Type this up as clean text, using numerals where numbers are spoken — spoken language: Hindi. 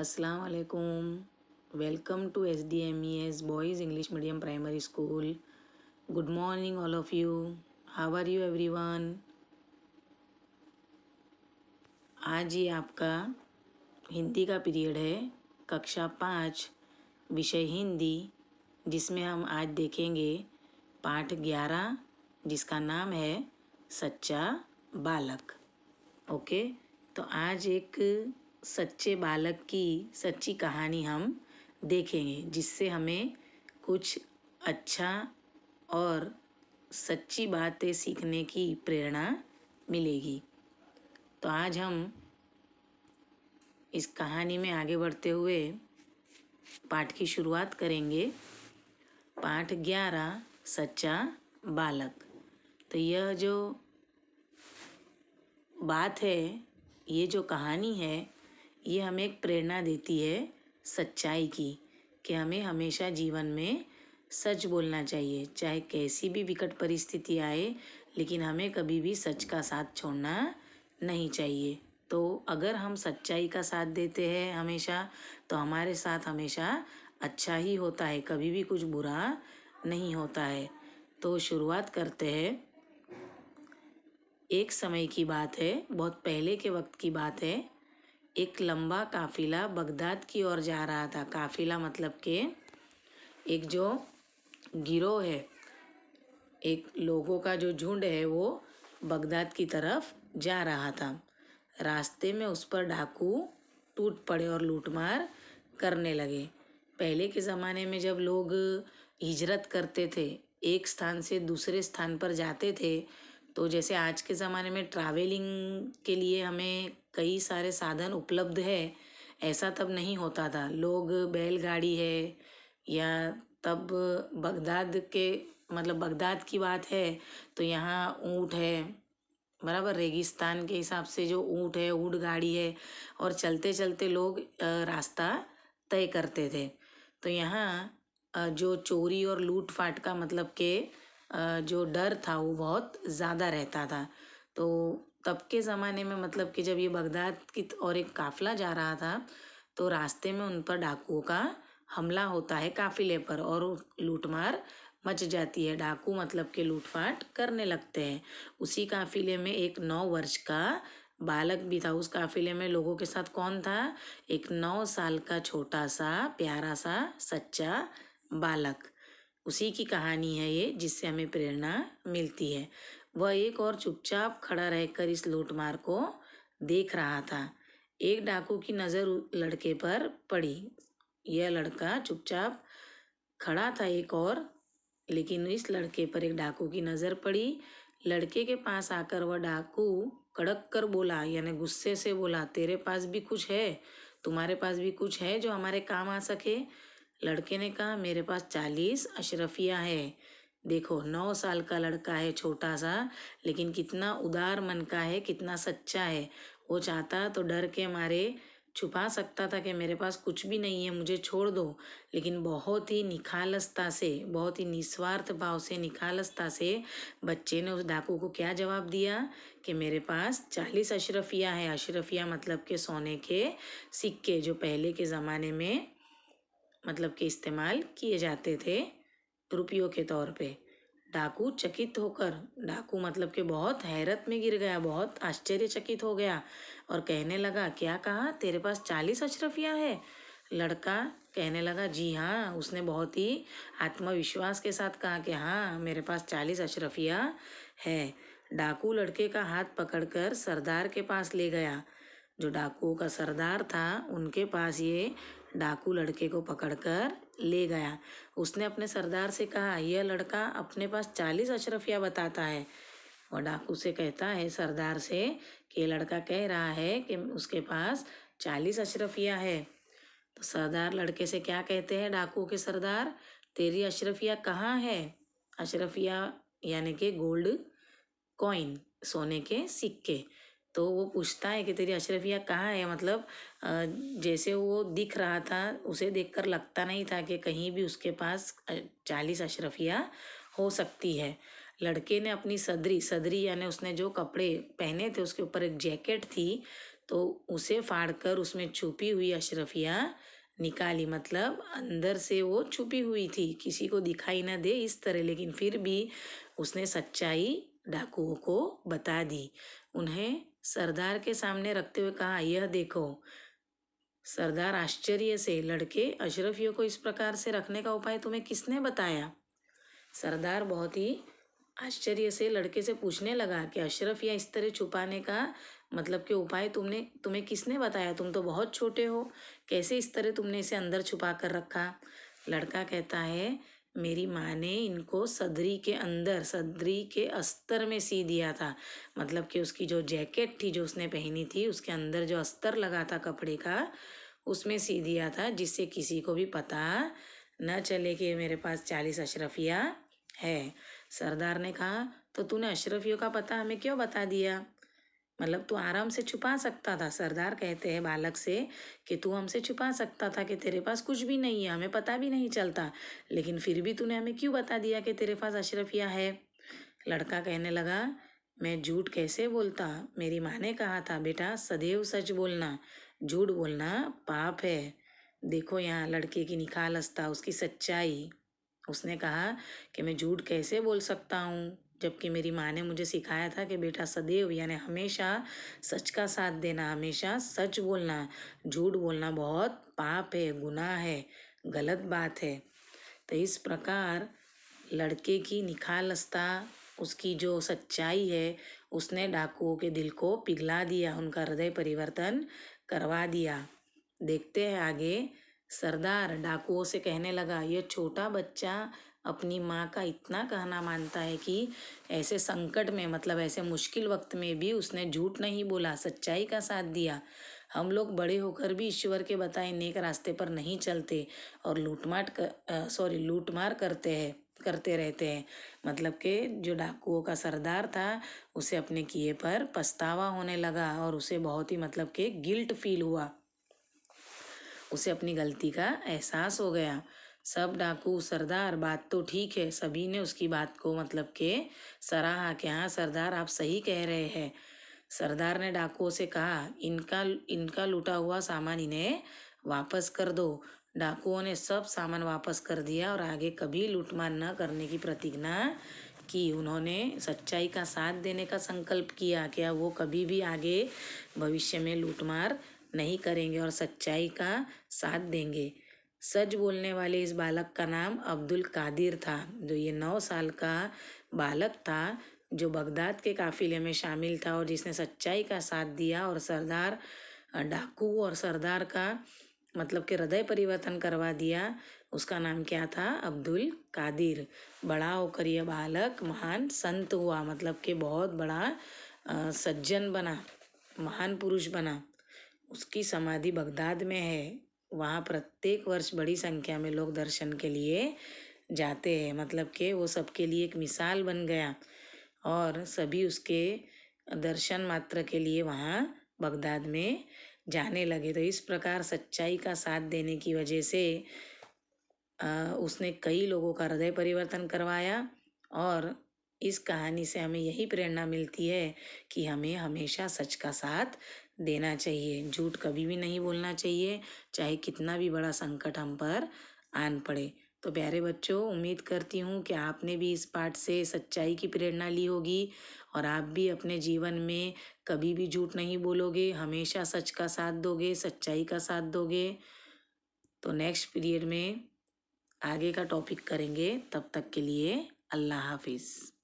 अस्सलाम वालेकुम। Welcome to SDMES boys English medium primary school. Good morning all of you. How are you everyone. आज ये आपका हिंदी का पीरियड है, कक्षा 5, विषय हिंदी, जिसमें हम आज देखेंगे पाठ 11, जिसका नाम है सच्चा बालक। ओके, तो आज एक सच्चे बालक की सच्ची कहानी हम देखेंगे, जिससे हमें कुछ अच्छा और सच्ची बातें सीखने की प्रेरणा मिलेगी। तो आज हम इस कहानी में आगे बढ़ते हुए पाठ की शुरुआत करेंगे। पाठ 11, सच्चा बालक। तो यह जो बात है, ये जो कहानी है, ये हमें एक प्रेरणा देती है सच्चाई की, कि हमें हमेशा जीवन में सच बोलना चाहिए, चाहे कैसी भी विकट परिस्थिति आए, लेकिन हमें कभी भी सच का साथ छोड़ना नहीं चाहिए। तो अगर हम सच्चाई का साथ देते हैं हमेशा, तो हमारे साथ हमेशा अच्छा ही होता है, कभी भी कुछ बुरा नहीं होता है। तो शुरुआत करते हैं। एक समय की बात है, बहुत पहले के वक्त की बात है। एक लंबा काफिला बगदाद की ओर जा रहा था। काफिला मतलब कि एक जो गिरोह है, एक लोगों का जो झुंड है, वो बगदाद की तरफ जा रहा था। रास्ते में उस पर डाकू टूट पड़े और लूटमार करने लगे। पहले के ज़माने में जब लोग हिजरत करते थे, एक स्थान से दूसरे स्थान पर जाते थे, तो जैसे आज के ज़माने में ट्रैवलिंग के लिए हमें कई सारे साधन उपलब्ध है, ऐसा तब नहीं होता था। लोग बैलगाड़ी है, या तब बगदाद के मतलब बगदाद की बात है तो यहाँ ऊँट है, बराबर। रेगिस्तान के हिसाब से जो ऊँट है, ऊँट गाड़ी है, और चलते चलते लोग रास्ता तय करते थे। तो यहाँ जो चोरी और लूट फाट का मतलब के जो डर था, वो बहुत ज़्यादा रहता था। तो तब के ज़माने में मतलब कि जब ये बगदाद की और एक काफ़िला जा रहा था, तो रास्ते में उन पर डाकुओं का हमला होता है काफ़िले पर, और लूटमार मच जाती है। डाकू मतलब के लूटपाट करने लगते हैं। उसी काफ़िले में एक 9 वर्ष का बालक भी था। उस काफ़िले में लोगों के साथ कौन था? एक 9 साल का छोटा सा प्यारा सा सच्चा बालक। उसी की कहानी है ये, जिससे हमें प्रेरणा मिलती है। वह एक और चुपचाप खड़ा रहकर इस लूटमार को देख रहा था। एक डाकू की नज़र लड़के पर पड़ी। यह लड़का चुपचाप खड़ा था एक और, लेकिन इस लड़के पर एक डाकू की नज़र पड़ी। लड़के के पास आकर वह डाकू कड़क कर बोला, यानी गुस्से से बोला, तेरे पास भी कुछ है? तुम्हारे पास भी कुछ है जो हमारे काम आ सके? लड़के ने कहा, मेरे पास 40 अशरफिया है। देखो, 9 साल का लड़का है, छोटा सा, लेकिन कितना उदार मन का है, कितना सच्चा है। वो चाहता तो डर के मारे छुपा सकता था कि मेरे पास कुछ भी नहीं है, मुझे छोड़ दो, लेकिन बहुत ही निखालसता से, बहुत ही निस्वार्थ भाव से, निखालसता से बच्चे ने उस डाकू को क्या जवाब दिया कि मेरे पास 40 अशरफिया है। अशरफिया मतलब के सोने के सिक्के, जो पहले के ज़माने में मतलब कि इस्तेमाल किए जाते थे रुपयों के तौर पे। डाकू चकित होकर, डाकू मतलब कि बहुत हैरत में गिर गया, बहुत आश्चर्यचकित हो गया और कहने लगा, क्या कहा, तेरे पास 40 अशरफिया है? लड़का कहने लगा, जी हाँ। उसने बहुत ही आत्मविश्वास के साथ कहा कि हाँ, मेरे पास 40 अशरफिया है। डाकू लड़के का हाथ पकड़कर सरदार के पास ले गया। जो डाकुओं का सरदार था, उनके पास ये डाकू लड़के को पकड़कर ले गया। उसने अपने सरदार से कहा, यह लड़का अपने पास 40 अशरफिया बताता है। और डाकू से कहता है सरदार से कि ये लड़का कह रहा है कि उसके पास 40 अशरफिया है। तो सरदार लड़के से क्या कहते हैं, डाकू के सरदार, तेरी अशरफिया कहाँ है? अशरफिया यानी कि गोल्ड कॉइन, सोने के सिक्के। तो वो पूछता है कि तेरी अशरफिया कहाँ है, मतलब जैसे वो दिख रहा था, उसे देखकर लगता नहीं था कि कहीं भी उसके पास 40 अशरफिया हो सकती है। लड़के ने अपनी सदरी, सदरी यानी उसने जो कपड़े पहने थे उसके ऊपर एक जैकेट थी, तो उसे फाड़कर उसमें छुपी हुई अशरफियाँ निकाली, मतलब अंदर से वो छुपी हुई थी, किसी को दिखाई ना दे इस तरह, लेकिन फिर भी उसने सच्चाई डाकुओं को बता दी। उन्हें सरदार के सामने रखते हुए कहा, यह देखो। सरदार आश्चर्य से, लड़के, अशरफियों को इस प्रकार से रखने का उपाय तुम्हें किसने बताया? सरदार बहुत ही आश्चर्य से लड़के से पूछने लगा कि अशरफ या इस तरह छुपाने का मतलब कि उपाय तुम्हें किसने बताया? तुम तो बहुत छोटे हो, कैसे इस तरह तुमने इसे अंदर छुपा कर रखा? लड़का कहता है, मेरी माँ ने इनको सदरी के अंदर, सदरी के अस्तर में सी दिया था। मतलब कि उसकी जो जैकेट थी जो उसने पहनी थी, उसके अंदर जो अस्तर लगा था कपड़े का, उसमें सी दिया था, जिससे किसी को भी पता न चले कि मेरे पास 40 अशरफिया है। सरदार ने कहा, तो तूने अशरफियों का पता हमें क्यों बता दिया? मतलब तू आराम से छुपा सकता था। सरदार कहते हैं बालक से कि तू हमसे छुपा सकता था कि तेरे पास कुछ भी नहीं है, हमें पता भी नहीं चलता, लेकिन फिर भी तूने हमें क्यों बता दिया कि तेरे पास अशरफिया है? लड़का कहने लगा, मैं झूठ कैसे बोलता? मेरी माँ ने कहा था, बेटा सदैव सच बोलना, झूठ बोलना पाप है। देखो यहाँ लड़के की निखालसता, उसकी सच्चाई। उसने कहा कि मैं झूठ कैसे बोल सकता हूँ, जबकि मेरी माँ ने मुझे सिखाया था कि बेटा सदैव यानी हमेशा सच का साथ देना, हमेशा सच बोलना, झूठ बोलना बहुत पाप है, गुनाह है, गलत बात है। तो इस प्रकार लड़के की निखालसता, उसकी जो सच्चाई है, उसने डाकुओं के दिल को पिघला दिया, उनका हृदय परिवर्तन करवा दिया। देखते हैं आगे। सरदार डाकुओं से कहने लगा, यह छोटा बच्चा अपनी माँ का इतना कहना मानता है कि ऐसे संकट में, मतलब ऐसे मुश्किल वक्त में भी उसने झूठ नहीं बोला, सच्चाई का साथ दिया। हम लोग बड़े होकर भी ईश्वर के बताए नेक रास्ते पर नहीं चलते और लूटमार करते रहते हैं। मतलब कि जो डाकुओं का सरदार था, उसे अपने किए पर पछतावा होने लगा और उसे बहुत ही मतलब कि गिल्ट फील हुआ, उसे अपनी गलती का एहसास हो गया। सब डाकू, सरदार बात तो ठीक है, सभी ने उसकी बात को मतलब के सराहा कि हाँ सरदार आप सही कह रहे हैं। सरदार ने डाकुओं से कहा, इनका इनका लूटा हुआ सामान इन्हें वापस कर दो। डाकुओं ने सब सामान वापस कर दिया और आगे कभी लूटमार न करने की प्रतिज्ञा की। उन्होंने सच्चाई का साथ देने का संकल्प किया कि अब वो कभी भी आगे भविष्य में लूटमार नहीं करेंगे और सच्चाई का साथ देंगे। सच बोलने वाले इस बालक का नाम अब्दुल कादिर था। जो ये 9 साल का बालक था, जो बगदाद के काफिले में शामिल था और जिसने सच्चाई का साथ दिया और सरदार डाकू और सरदार का मतलब कि हृदय परिवर्तन करवा दिया, उसका नाम क्या था? अब्दुल कादिर। बड़ा होकर यह बालक महान संत हुआ, मतलब कि बहुत बड़ा सज्जन बना, महान पुरुष बना। उसकी समाधि बगदाद में है। वहाँ प्रत्येक वर्ष बड़ी संख्या में लोग दर्शन के लिए जाते हैं। मतलब कि वो सबके लिए एक मिसाल बन गया और सभी उसके दर्शन मात्र के लिए वहाँ बगदाद में जाने लगे। तो इस प्रकार सच्चाई का साथ देने की वजह से उसने कई लोगों का हृदय परिवर्तन करवाया। और इस कहानी से हमें यही प्रेरणा मिलती है कि हमें हमेशा सच का साथ देना चाहिए, झूठ कभी भी नहीं बोलना चाहिए, चाहे कितना भी बड़ा संकट हम पर आन पड़े। तो प्यारे बच्चों, उम्मीद करती हूँ कि आपने भी इस पाठ से सच्चाई की प्रेरणा ली होगी और आप भी अपने जीवन में कभी भी झूठ नहीं बोलोगे, हमेशा सच का साथ दोगे, सच्चाई का साथ दोगे। तो नेक्स्ट पीरियड में आगे का टॉपिक करेंगे। तब तक के लिए अल्लाह हाफिज़।